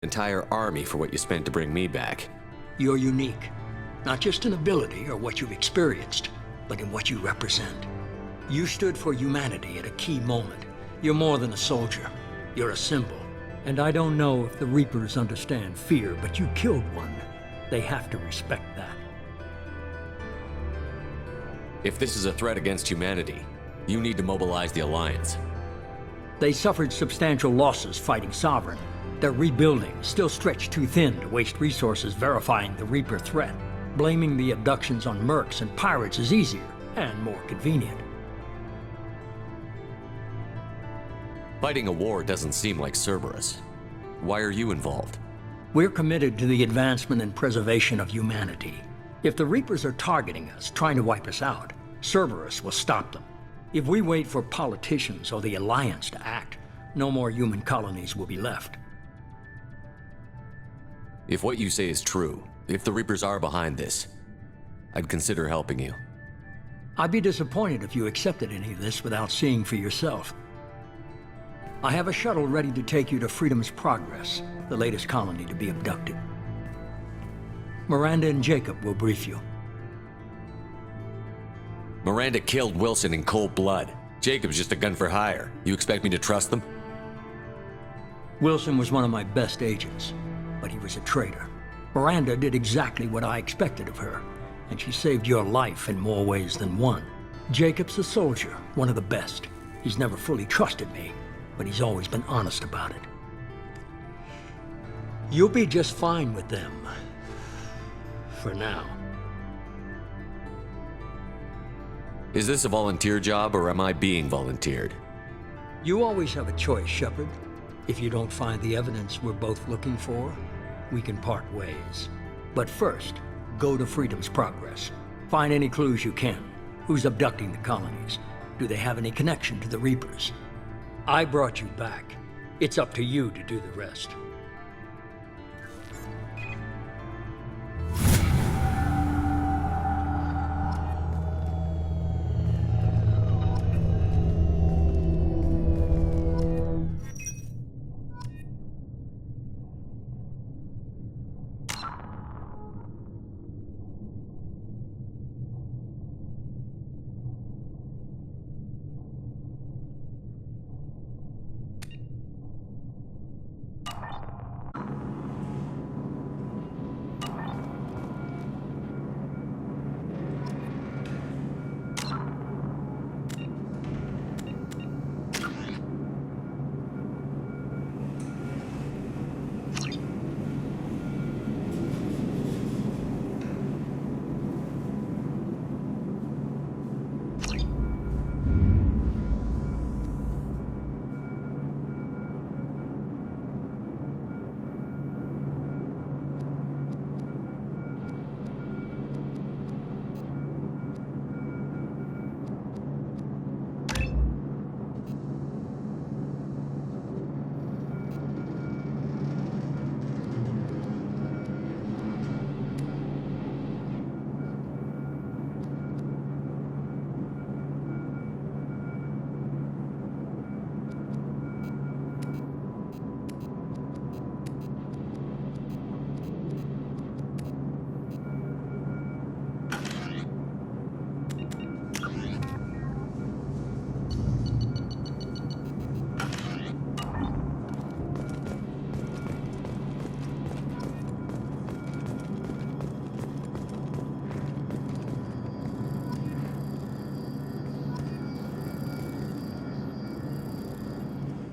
Entire army for what you spent to bring me back. You're unique, not just in ability or what you've experienced, but in what you represent. You stood for humanity at a key moment. You're more than a soldier. You're a symbol. And I don't know if the Reapers understand fear, but you killed one. They have to respect that. If this is a threat against humanity, you need to mobilize the Alliance. They suffered substantial losses fighting Sovereign. They're rebuilding, still stretched too thin to waste resources verifying the Reaper threat. Blaming the abductions on mercs and pirates is easier and more convenient. Fighting a war doesn't seem like Cerberus. Why are you involved? We're committed to the advancement and preservation of humanity. If the Reapers are targeting us, trying to wipe us out, Cerberus will stop them. If we wait for politicians or the Alliance to act, no more human colonies will be left. If what you say is true, if the Reapers are behind this, I'd consider helping you. I'd be disappointed if you accepted any of this without seeing for yourself. I have a shuttle ready to take you to Freedom's Progress, the latest colony to be abducted. Miranda and Jacob will brief you. Miranda killed Wilson in cold blood. Jacob's just a gun for hire. You expect me to trust them? Wilson was one of my best agents, but he was a traitor. Miranda did exactly what I expected of her, and she saved your life in more ways than one. Jacob's a soldier, one of the best. He's never fully trusted me, but he's always been honest about it. You'll be just fine with them. For now. Is this a volunteer job, or am I being volunteered? You always have a choice, Shepard. If you don't find the evidence we're both looking for, we can part ways. But first, go to Freedom's Progress. Find any clues you can. Who's abducting the colonies? Do they have any connection to the Reapers? I brought you back. It's up to you to do the rest.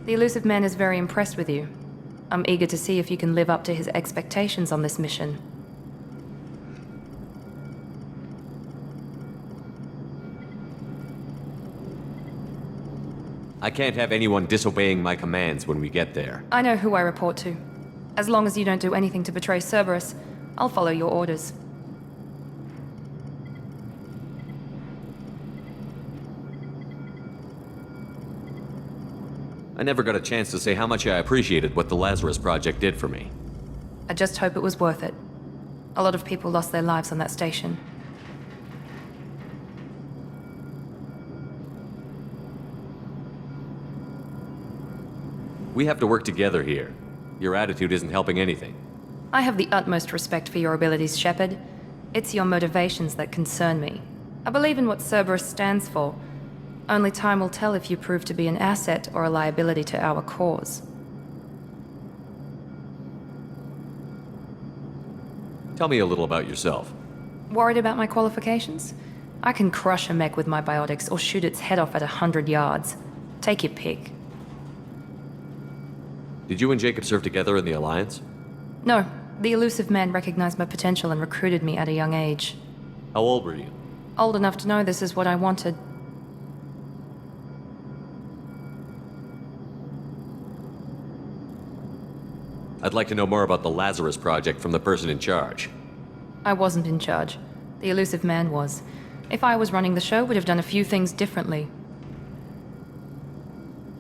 The Illusive Man is very impressed with you. I'm eager to see if you can live up to his expectations on this mission. I can't have anyone disobeying my commands when we get there. I know who I report to. As long as you don't do anything to betray Cerberus, I'll follow your orders. I never got a chance to say how much I appreciated what the Lazarus Project did for me. I just hope it was worth it. A lot of people lost their lives on that station. We have to work together here. Your attitude isn't helping anything. I have the utmost respect for your abilities, Shepard. It's your motivations that concern me. I believe in what Cerberus stands for. Only time will tell if you prove to be an asset or a liability to our cause. Tell me a little about yourself. Worried about my qualifications? I can crush a mech with my biotics or shoot its head off at 100 yards. Take your pick. Did you and Jacob serve together in the Alliance? No, the elusive man recognized my potential and recruited me at a young age. How old were you? Old enough to know this is what I wanted. I'd like to know more about the Lazarus Project from the person in charge. I wasn't in charge. The elusive man was. If I was running the show, would have done a few things differently.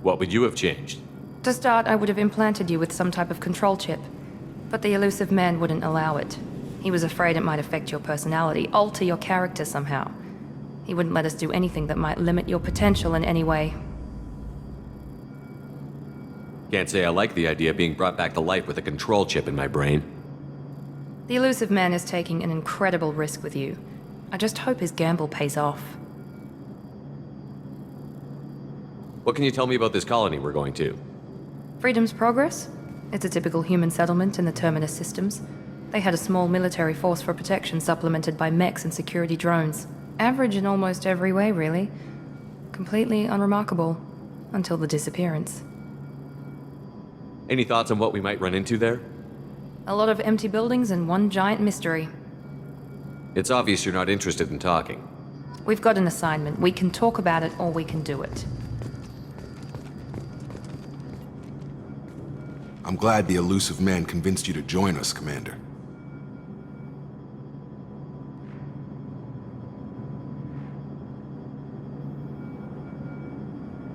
What would you have changed? To start, I would have implanted you with some type of control chip. But the elusive man wouldn't allow it. He was afraid it might affect your personality, alter your character somehow. He wouldn't let us do anything that might limit your potential in any way. Can't say I like the idea of being brought back to life with a control chip in my brain. The elusive man is taking an incredible risk with you. I just hope his gamble pays off. What can you tell me about this colony we're going to? Freedom's Progress? It's a typical human settlement in the Terminus systems. They had a small military force for protection supplemented by mechs and security drones. Average in almost every way, really. Completely unremarkable. Until the disappearance. Any thoughts on what we might run into there? A lot of empty buildings and one giant mystery. It's obvious you're not interested in talking. We've got an assignment. We can talk about it or we can do it. I'm glad the elusive man convinced you to join us, Commander.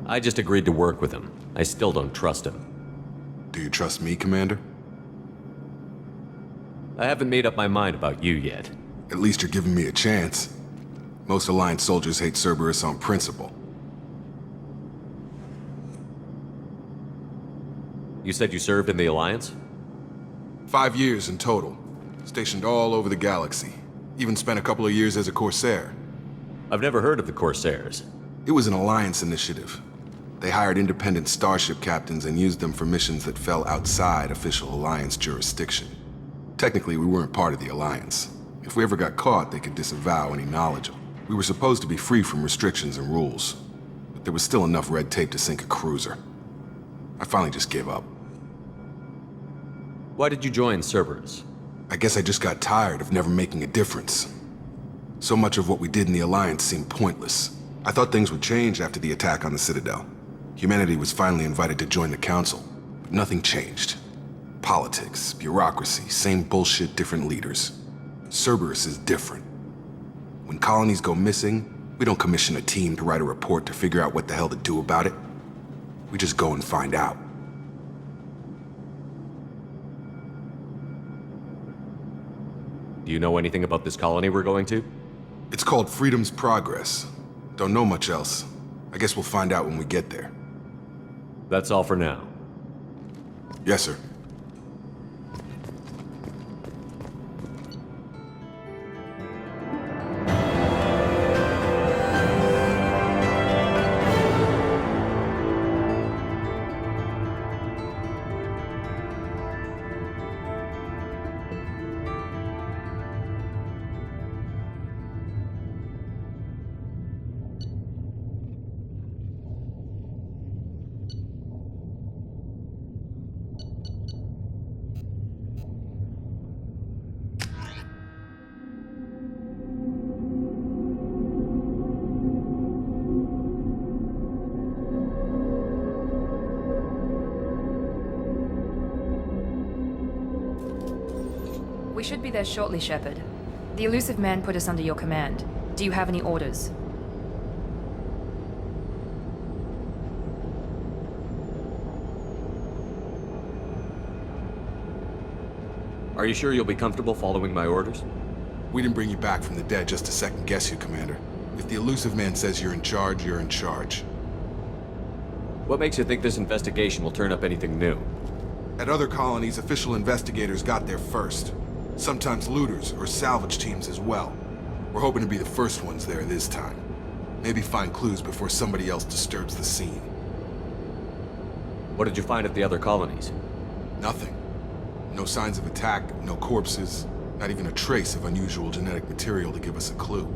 I just agreed to work with him. I still don't trust him. Do you trust me, Commander? I haven't made up my mind about you yet. At least you're giving me a chance. Most Alliance soldiers hate Cerberus on principle. You said you served in the Alliance? 5 years in total. Stationed all over the galaxy. Even spent a couple of years as a Corsair. I've never heard of the Corsairs. It was an Alliance initiative. They hired independent starship captains and used them for missions that fell outside official Alliance jurisdiction. Technically, we weren't part of the Alliance. If we ever got caught, they could disavow any knowledge of it. We were supposed to be free from restrictions and rules, but there was still enough red tape to sink a cruiser. I finally just gave up. Why did you join Cerberus? I guess I just got tired of never making a difference. So much of what we did in the Alliance seemed pointless. I thought things would change after the attack on the Citadel. Humanity was finally invited to join the Council, but nothing changed. Politics, bureaucracy, same bullshit, different leaders. Cerberus is different. When colonies go missing, we don't commission a team to write a report to figure out what the hell to do about it. We just go and find out. Do you know anything about this colony we're going to? It's called Freedom's Progress. Don't know much else. I guess we'll find out when we get there. That's all for now. Yes, sir. We should be there shortly, Shepard. The elusive man put us under your command. Do you have any orders? Are you sure you'll be comfortable following my orders? We didn't bring you back from the dead just to second guess you, Commander. If the elusive man says you're in charge, you're in charge. What makes you think this investigation will turn up anything new? At other colonies, official investigators got there first. Sometimes looters or salvage teams as well. We're hoping to be the first ones there this time. Maybe find clues before somebody else disturbs the scene. What did you find at the other colonies? Nothing. No signs of attack, no corpses, not even a trace of unusual genetic material to give us a clue.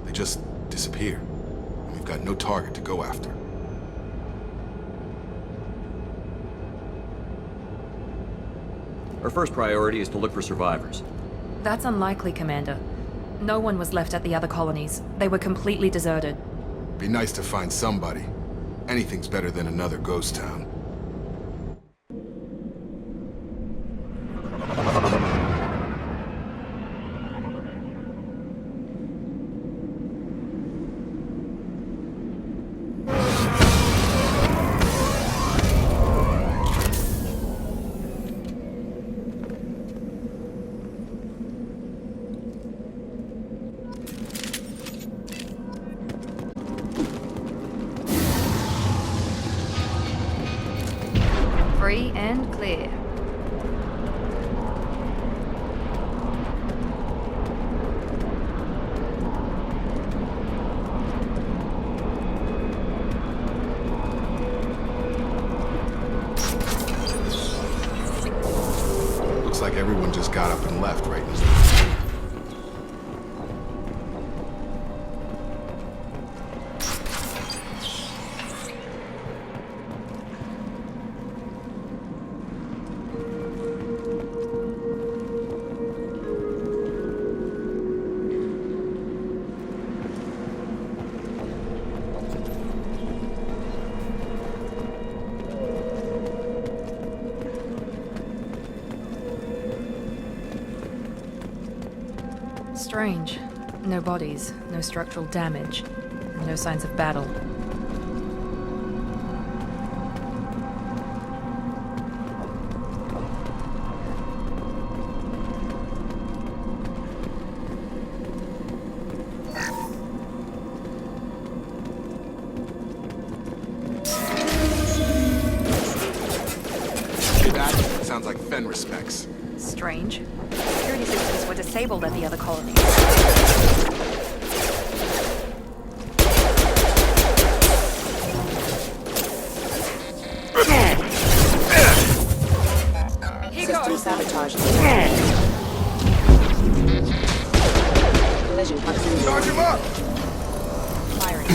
They just disappear, and we've got no target to go after. Our first priority is to look for survivors. That's unlikely, Commander. No one was left at the other colonies. They were completely deserted. Be nice to find somebody. Anything's better than another ghost town. Free and clear. Looks like everyone just got up and left right now. Strange. No bodies, no structural damage, no signs of battle. That sounds like Fenris specs. Strange. Security systems were disabled at the other colonies. System sabotage. Collision proximity. Charge him up! Firing.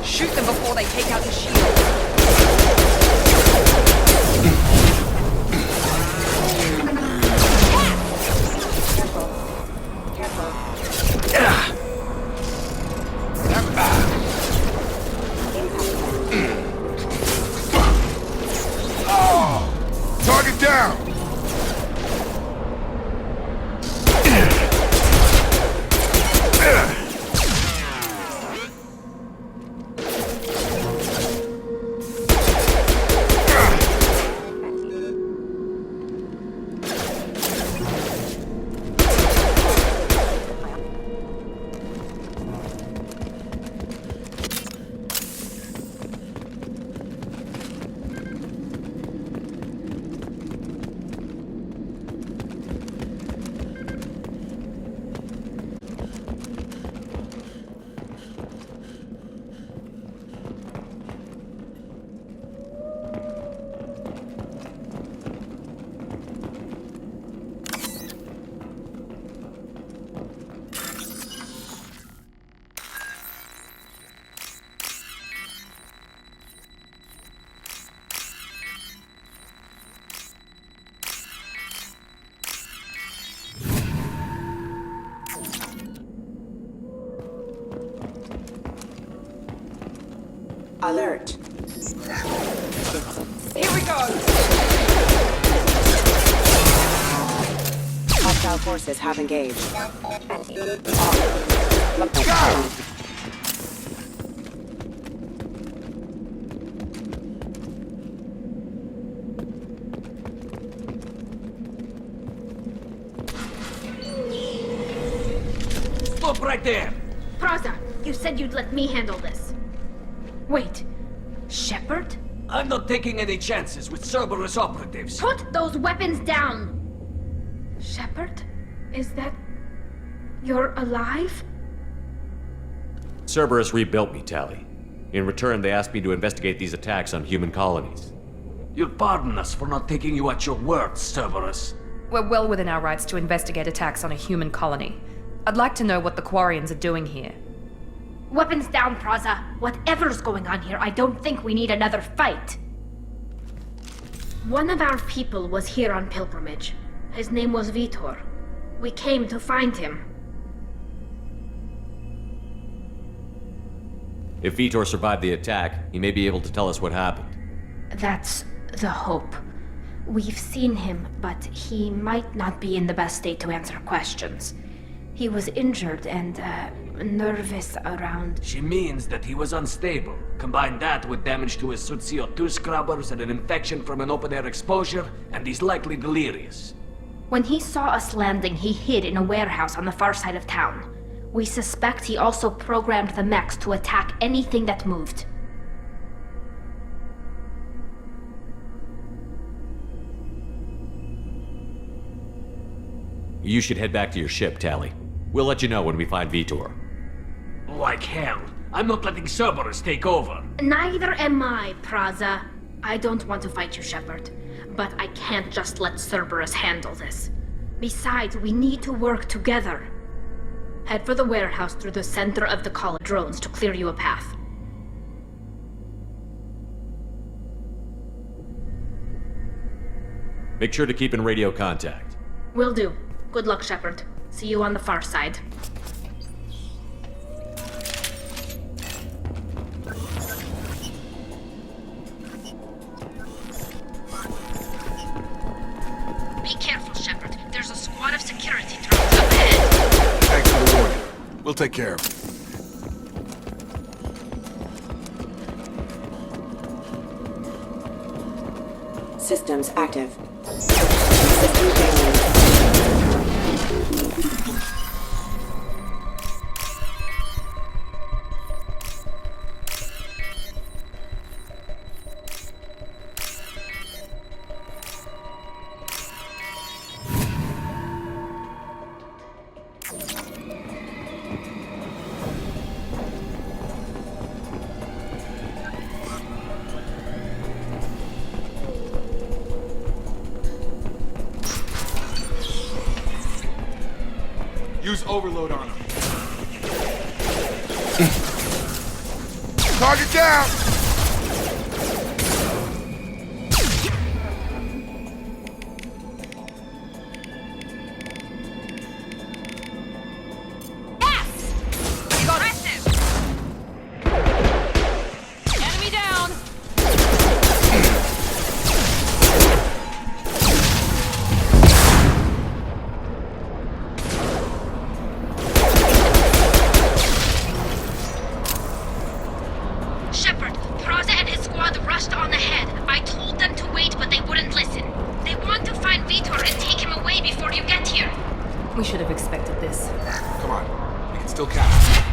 Shoot them before they take out the shield. Target down! Alert. Here we go! Hostile forces have engaged. Stop right there! Praza, you said you'd let me handle this. Wait, Shepard? I'm not taking any chances with Cerberus operatives. Put those weapons down! Shepard? Is that... You're alive? Cerberus rebuilt me, Tali. In return, they asked me to investigate these attacks on human colonies. You'll pardon us for not taking you at your word, Cerberus. We're well within our rights to investigate attacks on a human colony. I'd like to know what the Quarians are doing here. Weapons down, Praza. Whatever's going on here, I don't think we need another fight. One of our people was here on pilgrimage. His name was Vitor. We came to find him. If Vitor survived the attack, he may be able to tell us what happened. That's the hope. We've seen him, but he might not be in the best state to answer questions. He was injured and, nervous around... She means that he was unstable. Combine that with damage to his suit CO2 scrubbers and an infection from an open-air exposure, and he's likely delirious. When he saw us landing, he hid in a warehouse on the far side of town. We suspect he also programmed the mechs to attack anything that moved. You should head back to your ship, Tali. We'll let you know when we find Vitor. Like hell. I'm not letting Cerberus take over. Neither am I, Praza. I don't want to fight you, Shepard. But I can't just let Cerberus handle this. Besides, we need to work together. Head for the warehouse through the center of the column of drones to clear you a path. Make sure to keep in radio contact. Will do. Good luck, Shepard. See you on the far side. Be careful, Shepard. There's a squad of security drones up ahead. Thanks for the warning. We'll take care of it. Systems active. System failing. Use overload on him. Target down! Enemy down! Shepard, Praza and his squad rushed on ahead. I told them to wait, but they wouldn't listen. They want to find Vitor and take him away before you get here. We should have expected this. Come on, we can still catch him.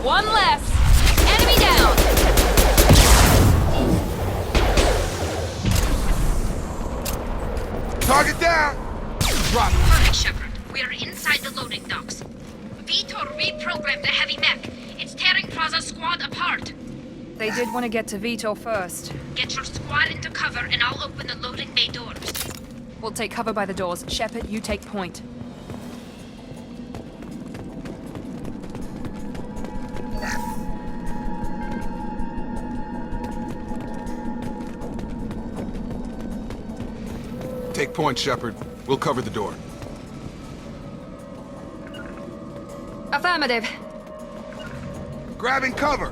One less! Enemy down! Target down! Drop. Hi, Shepard. We're inside the loading docks. Vitor reprogrammed the heavy mech. It's tearing Praza's squad apart. They did want to get to Vitor first. Get your squad into cover and I'll open the loading bay doors. We'll take cover by the doors. Shepard, you take point. Take point, Shepard. We'll cover the door. Affirmative. Grabbing cover!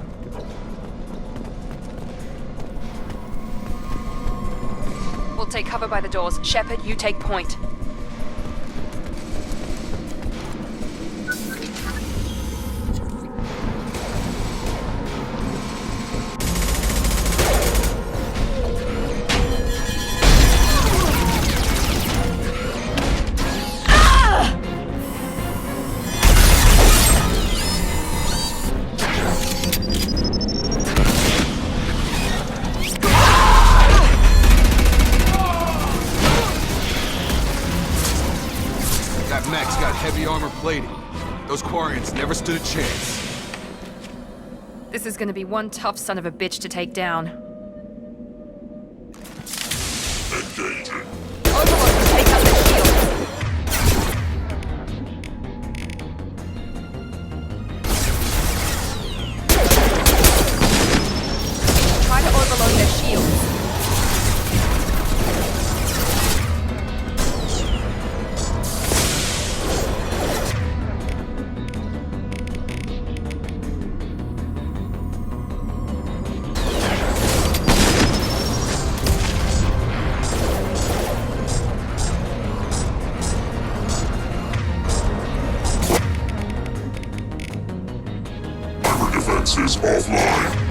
We'll take cover by the doors. Shepard, you take point. That mech's got heavy armor plating. Those Quarians never stood a chance. This is gonna be one tough son of a bitch to take down. Overlord, take out the shield. Try to overload their shields. Defenses offline.